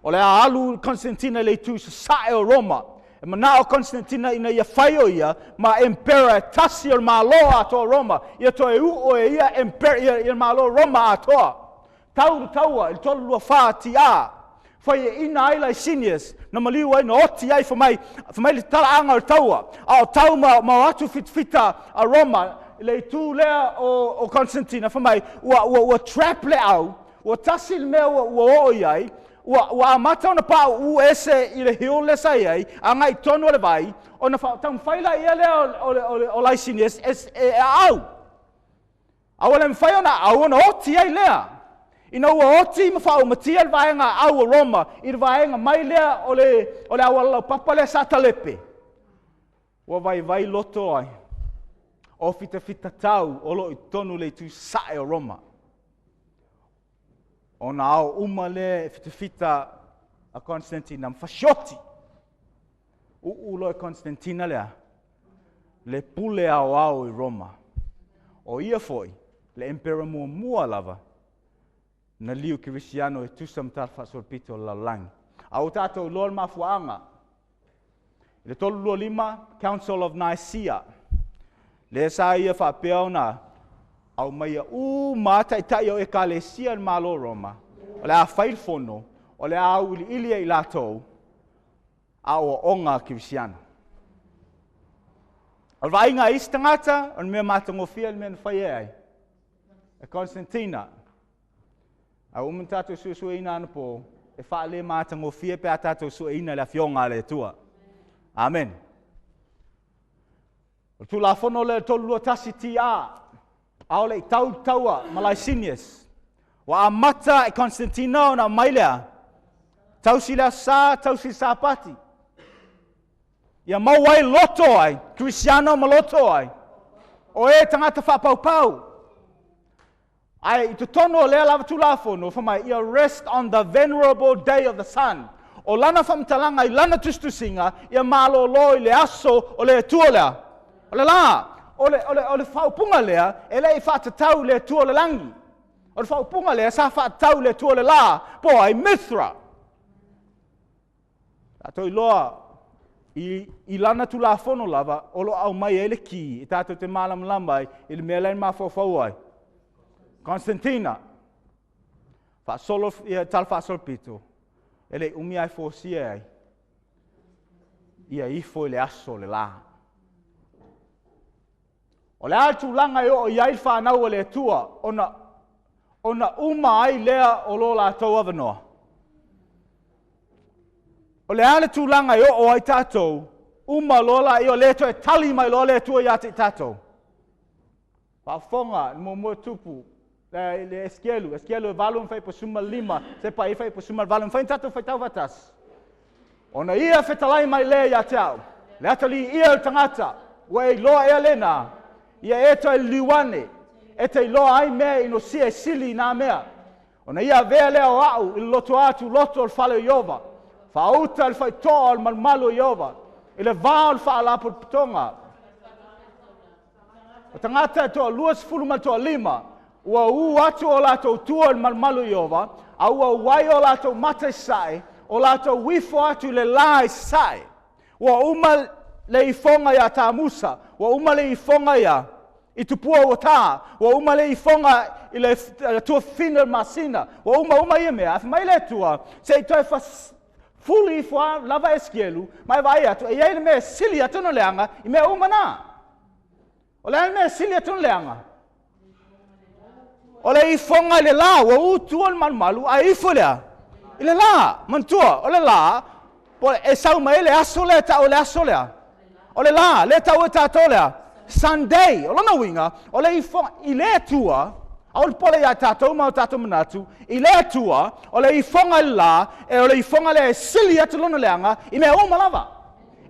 O le alu Constantina le tu sa o Roma. E mana o Constantina ina ia whaio ia, ma Emperor tasi o malo ato Roma. Ia to e o e ia Emperor ia malo Roma atoa. Taua, il tolu lua whā ti a. Whai ina ai Licinius, na maliu ai na oti ai whamai le talaanga o taua. Ao tau ma atu fitfita a Roma, le tu lea o Constantina, whamai ua trap le au, ua tasil mea ua oi ai, ua amata na pa u ese I le hiu le sai ai, a ngai tono le vai, o na tau whaila ia lea o Licinius e au. Au le mwhai ona au na oti ai lea. Ina ua oti ma whao matia le vaenga au o Roma, I le vaenga mai lea o le awala papa le satalepe. Ua vai loto ai. O fita tau o lo I tonu le tu sae o Roma. O na au uma le fita a Constantina mfashoti. Ulo e Constantina lea. Le pule au I Roma. O ia foi, le Emperor mua lava. Na liu Kirisiano e tusam tarfa sorpito la lang. Au tato lor mafuanga. Le tolu lua lima, Council of Nicaea. Le sa ia whapea na au maia mata itai o ekalesia malo Roma. O le a whail fono, o le a ilia I latou, a o onga Kirisiano. O vai ngā istangata, o mea matangofia le mea whai ai. E Constantina. A umun tātou suasua ina ana po, e wha le matangofia pe a tātou sua ina le fionga le tua. Amen. O tu la fono le tolu lua tasi ti a, ao le taua ma Licinius. Wa a mata e Constantina o na mailea, tausi la sa, tausi sa pati. Ia mauai loto ai, Kirisiano ma loto ai. O e tangata whapau. Ai I tono lea lava tu la fono, whamai ia rest on the venerable day of the sun. O lana whamtalanga I lana tustusinga, ia malo loi le aso o le tua lea. O le la, o le whaupunga lea, e le I whatatau le tua le langi. O le whaupunga lea, sa whatatau le tua le la, po ai Mithra. Ato I loa, I lana tu la fono lava, olo au mai ele ki, I tātou te mālam lambai, I le mea lain mawhawhau ai. Konstantina, whaasolo ia tal whaasolo pito, ele umi ai fōsia ai, ia ifo le aso le la. O le atu langa o iai whanau le tua, ona uma ai lea o lo la tau avanoa. O le ale tūlanga o ai tātou, uma lola i o le to e tali mai lo le tua ia te tātou. Whaafonga, mo mua tupu, le eskelu e valum whai po suma 5, se pa I whai po suma valum whai tātou whai tau watas. Ona ia whetalai mai le ia te au, le atali ia o tangata, wei loa ea lena, ia e to e liwane, e te loa ai mea ino sia sili nā mea. Ona ia vea leo au, I loto atu loto o whale Iova. Whaauta al whaitoa al malmalu Iova. I le vāo al whaalapo pitonga. O tangata e toa 2.5, ua u atu o lato tua al malmalu Iova, a ua wai o lato mate sai, o lato wifo atu le lai sai. Ua uma le ifonga ia tā Musa, ua uma le ifonga ia I tupua o tā, ua uma le ifonga I le tua fina masina, ua uma ia mea, afi mai le tua, se I toi fuli fua lava eskielu, mai vai atu, e iei le mea sili atu no leanga, I mea umana. O le mea sili atu no leanga. O le ifonga I le la, ua utua le malu, a ifo lea. I le la, mantua, o le la, e sau mai le aso lea ta o le aso lea. O le la, le tau e tato lea. Sunday, o lona winga, o le ifonga, I le tua, au le pole ia tātou, mau tātou manatu, I le atua, o le ifonga la, e o le ifonga le sili atu lona leanga, I mea uma lava.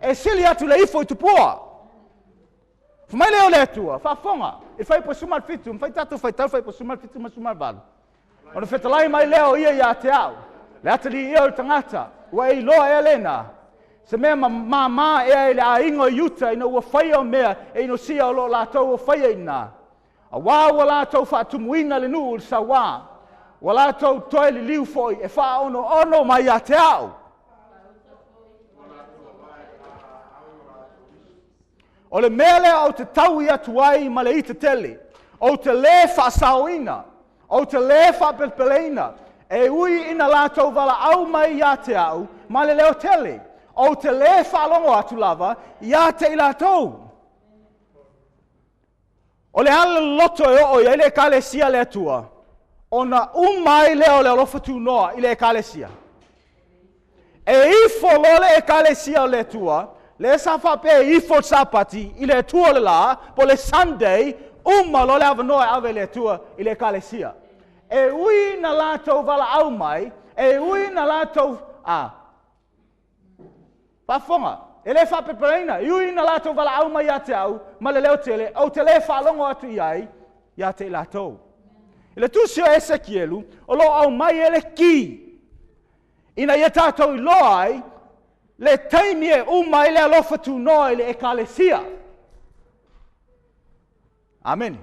E sili atu le ifo I tupua. Fumai leo le atua, whaafonga, I whai po sumal fitu, mwhai tātou whai tau, whai po sumal fitu, ma sumal valu. O le whetalai mai leo ia te au, le atali ia o tangata, ua I loa e lena, se mea ma e le a ingo yuta, ina ua whai o mea, e ino sia o lo la tau o whai ina. A wā wala tau whaatumuina le nuu sa wā. Wala tau toi li liu foi e wha ono mai a te au. O le mele au te tau I atu ai ma le I te tele. O te le whaasauina. O te le whaapelpeleina. E ui ina la tau wala au mai a te au ma le leo tele. O te le whaalongo atu lava I a te I la tau. O le ala loto e o I le kalesia le atua. Ona umai leo le alofa tu noa I le kalesia. E ifo lole e kalesia le atua, le safa pe ifo sapati I le atua le la, po le Sunday, lole ava noa ave le atua I le kalesia. E ui na lato wala au mai, e ui na lato, pafonga. E le whapepereina, iui na lato wala au mai a te au, ma le leo tele, au te le whalongo atu iai, ia te lato. I le tusio Esekielu, o lo au mai ele ki. Ina ia tātou I loai, le taimi e umai le alofa tu noa I le ekalesia. Amen.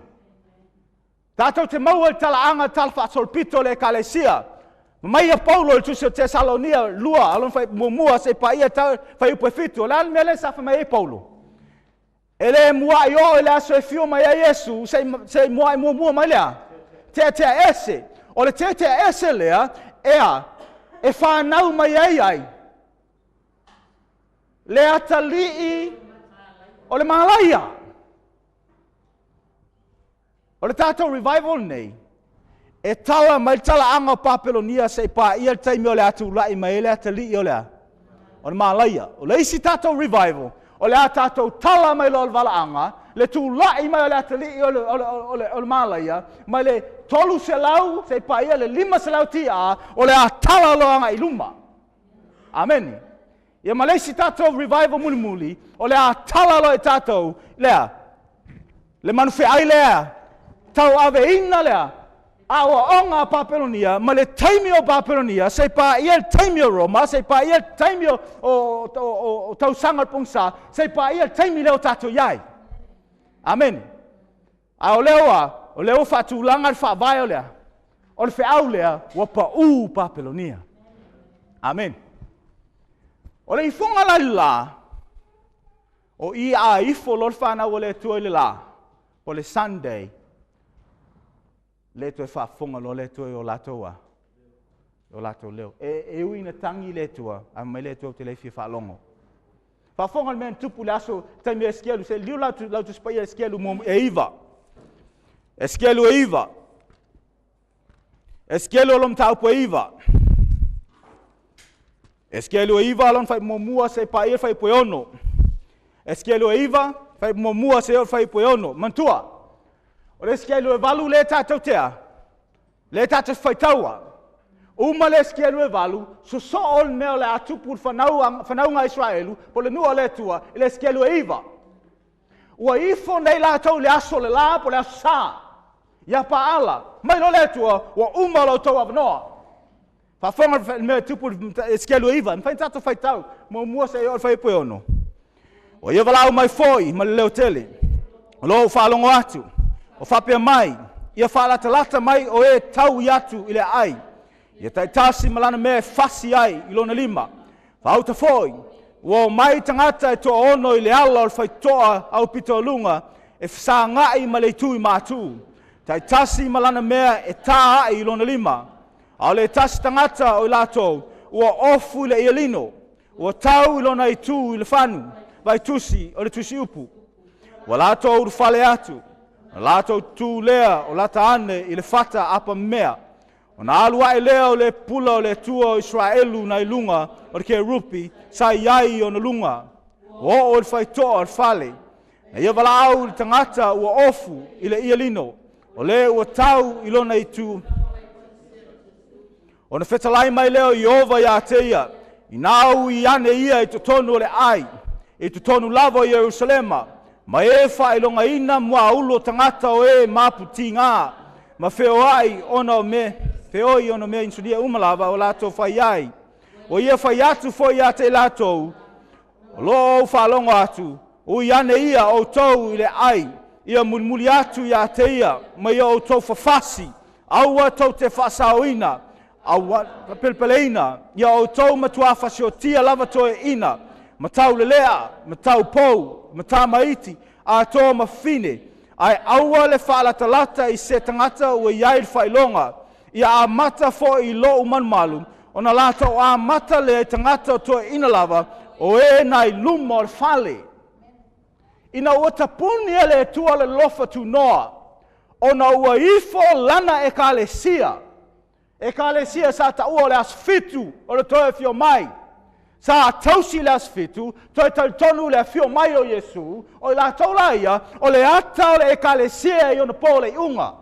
Tātou te maua I talaanga talfa solpito le ekalesia. Mai a Paulo il tusio Tesalonia lua, alon fai mumua se pa ia tau fai upe fitu. Le almele sa fa mai Paulo. Ele mua io ele aso e fio mai a Yesu, se mua I mumua mai lea. Te ese. O le te ese lea, ea, e whanau mai ai. Le atalii, o le malaia. O le tātou revival nei. E tala mai tala anga papelonia se pa ia taimi o le atu lai mai ele atali o lea. O le malaia. O le isi tātou revival. O le tātou tala mai lo wala anga. Le tu lai mai o le atali o le malaia. Mai le tolu se lau se pa ia le 5 se lau tia. O le tala lo anga I luma. Amen. Ia ma le isi tātou revival muli muli. O le tala lo e tātou. Lea. Le manufe ai lea. Tau ave ina lea. Awa onga papelonia, ma le taimi o papelonia, se pa ia taimi o Roma, se pa ia taimi o tau sangar pungsa, se pa ia taimi leo tato iai. Amen. A o leo fatu langar fa vai o lea. O le au lea, wa pa papelonia. Amen. O le ifonga la, O I a ifo lor whanau o le tua i le la. O le Sunday. Le tua e whafonga lo le tua o latoa. O lato leo. E ui na tangi le tua. A mai le tua te le fia whalongo. Whafonga mea tupu le aso taimi e skielu. Se liu lautu spai e skielu mo e iwa. E skielu e iwa. E skielu olom taupu e iwa. E skielu e iwa alon fai momua se pa ia fai poe ono. E skielu e iwa fai momua se fai poe ono. Mantua. O le skielu e valu le tātou tea. Le tātou fai taua. Uma le skielu e valu, so ol mea le atupu whanaunga Israelu, po le nua le tua, le skielu e iwa. Ua ifo nei la tau le aso le la, po le aso sā. Ia pa ala, mai lo le tua, ua uma lo tau avanoa. Whafonga mea tupu e skielu e iwa, mwhain tato whai tau, mua se o whai poe ono. O ia walau mai foi, ma le leo tele. O lo whalongo atu, o whapea mai, ia whalatalata mai o e tau i atu i le ai. Ia taitasi malana mea fasi ai i lona lima. Whauta foi, ua mai tangata e toa ono i le ala o le whaitoa au pito lunga e whasa ngai ma le tui Mautu. Taitasi malana mea e tā ai i lona lima. Au le tasi tangata o i lato, ua ofu i le ialino, ua tau i lona i tū i le whanu, vai tusi o le tusi upu. Ua lato uru whale atu, lato tū lea o lata ane i le whata apa mea. O na alua e lea o le pula o le tua o Israelu na ilunga o le ke rupi sa iai o na lunga. O le whaitoa o le whale. Na ia wala au le tangata ua ofu i le ialino. O le ua tau i lona i tu. O na whetalai mai leo i ova ia te ia. I nau i ane ia i tutonu o le ai. I tutonu lava i Jerusalema. Ma e wha i longa ina mua ulo tangata o e maputi ngā. Ma wheo ai ona o me. Peoi ono mea insulia umalava o lato whai ai. O ia whai atu foi ate lato. O lo o whalongo atu. O iane ia o tau i le ai. Ia mulmuli atu i ate ia. Ma ia o tau whawhasi. Aua tau te whasaoina. Aua pelpeleina. Ia o tau matua whasi o tia lava toe ina. Ma tau lelea. Ma tau pou. Ma tā maiti. A toa ma fine. Ai aua le whaalatalata i se tangata ua iai le whailonga. Ia a mata fo i lo uman malu, o na lata o a mata le tangata o toa ina lava, o e nai luma o le whale. Ina ua tapuni e le tua le lofa tu noa, o na ua ifo lana e ka le sia. E ka le sia sa ta ua le asfitu o le toa e fio mai. Sa tausi le asfitu, toi tonu le fio mai o Yesu, o la taula ia, o le ata o le e ka le sia i ona po le unga.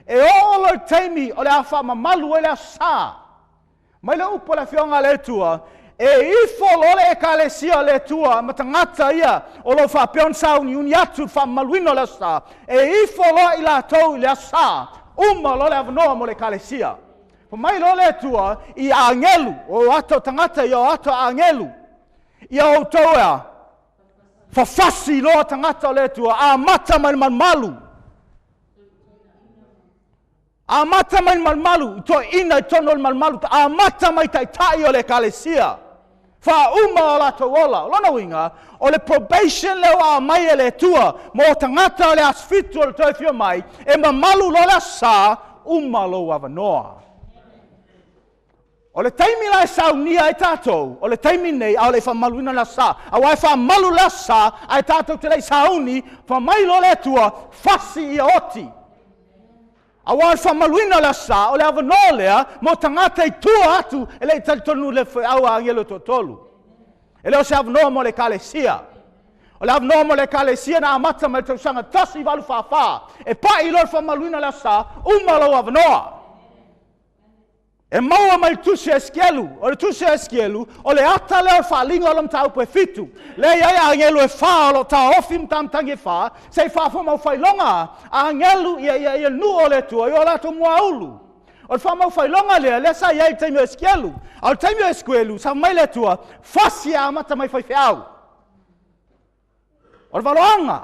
E o le teimi o le awha mamalu e le asā. Mai le upo le fionga le tua, e ifo lo le ekalesia le tua, ma tangata ia, o lo wha peon sau ni uni atu wha maluino le asā. E ifo lo i la tau i le asā, lo le avanoa mo le ekalesia. Po mai lo le tua, i angelu, o ato tangata i o ato angelu. I o toa, whawhasi lo tangata o le tua, a mata mai malu. A mata mai malmalu, to ina tono malmalu, a mata mai tai o le kalesia. Fa uma o la towola, lona winga, o le probation leo a mai e le tua, mo tangata o le asfitu o le toi fio mai, e mamalu lo le sa, lo avanoa. O le taimi la e saunia e tātou, o le taimi nei, au le whamaluina la sa, a wai whamalu la sa, a tātou te lei sauni, whamai lo le tua, fasi i oti. A wān whamaluina la sa, o le avanoa lea, mo tangata i tua atu, e le tonu le aua angelo totolu. E leo se avanoa mo le kalesia. O le avanoa mo le kalesia na amata me tau sanga tasi walu whawha. E pa i lor whamaluina la sa, lo avanoa. E maua mai tusi eskelu, o le tusi eskelu, o le ata leo whalinga olam tau pe fitu. Le iai angelu e wha, o lo ta ofim tam tangi wha, se wha mau whailonga, angelu ia nu o le tua, i o lato mua ulu. O le wha mau whailonga le sa iai taimio eskelu. Au taimio eskelu, sa mai le tua, whasi a amata mai whaiwheau. O le waloanga.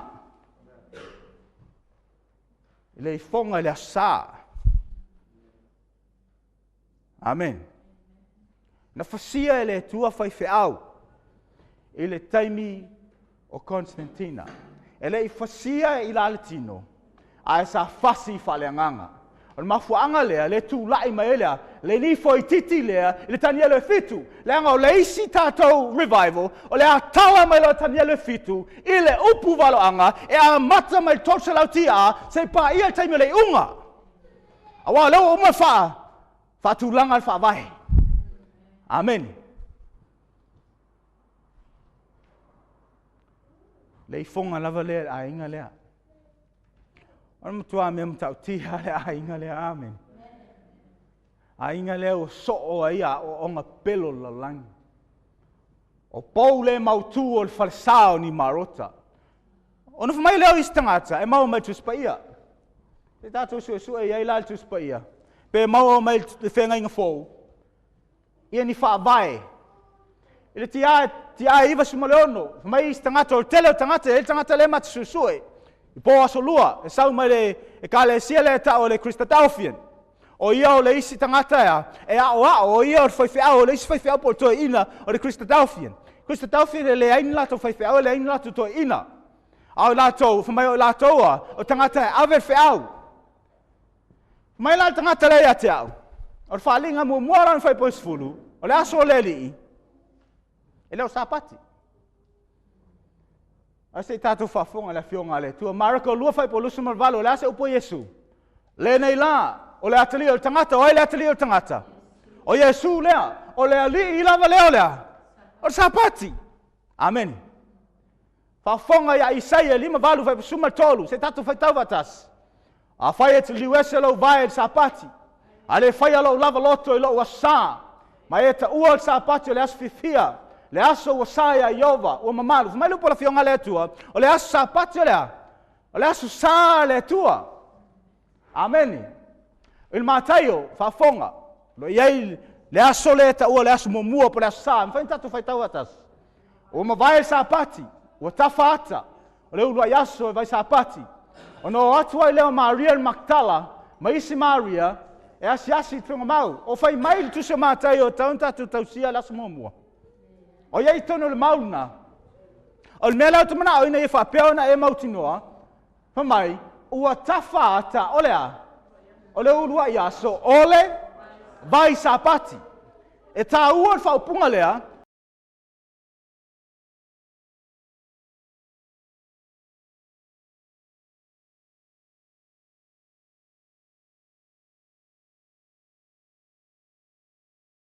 Le i fonga le asa. Amen. Na fasia ele tua fai feau. Ele taimi o Constantina. E le I fasia I la latino. A sa fasi faleanganga. O mafuanga lea, le tu lai mai lea, le ni foi titi lea, le tania le fitu. Le anga o le isi tātou revival, o le a tawa mai lo tania le fitu, I le upu valo anga, e a mata mai tolse lautia, se pa ia taimi le unga. Awa leo uma fa tulanga fa vai. Amen. Le fonga lava lea a inga lea. Ona matua me mtau tia le a inga lea, amen. A inga lea o so'o ia o onga pelo la langi. O pou le Mautu o le Falesa o Nimarota. Ona whamai leo I stangata, e mau mai tuspa ia. Te tātou sua ia I lal tuspa ia. Pe mau mai le whenga inga fōu. Ia ni whaavai. Ile tia iwa sumaleono. Whamai I stangata o tele o tangata, ele tangata le mata susue. I po aso lua, e sau mai le, e ka le sia le ta o le Christadelphian. O ia o le isi tangata ea, e o ia o le whaiwhiao, o le isi whaiwhiao po toi ina o le Christadelphian. Christadelphian e le aini lato whaiwhiao, e le aini lato toi ina. Au lato, whamai o lato o tangata e awe whiao. Whamai la tangata le ia te au. O le whaalinga mua muaran whai po isfulu, o le aso o le li. E leo sapati. Ase tātou whafonga le fionga le. Tua marako lua whai po lusu marvalo, le ase upo Yesu. Le nei la, o le atali o tangata, o le atali o tangata. O Yesu lea, o le ali I lava leo lea. O le sapati. Amen. Whafonga ia Isaia, 5 valu whai po suma tolu, se tātou whai tau vatas. A whai e te liwese lau vai e sapati. A le whai alo lava loto I lo ua sā. Ma e ta ua le sapati o le aso fifia. Le aso o saia Iova, o mamalu. Whamai lupo la fionga le tua. O le aso sapati o lea. O le aso sā le tua. Amen. Il mataio, whafonga. Lo iei le aso le ta ua le aso momua po le aso sā. Mwhain tatu whai tau atas. O mawai le sapati. O tawhaata. O le ulua yaso e vai sapati. O no atua I leo Maria Magdala. Ma isi Maria. E asi tunga mau. O whai mai tu se mataio taun tatu tausia le aso momua. O iei tono le mauna. O le mea lau tamana o ina I whapeo na e mautinoa. Whamai, ua tawhaata o lea. O le urua iaso, o le vai sapati. E tā ua whaupunga lea,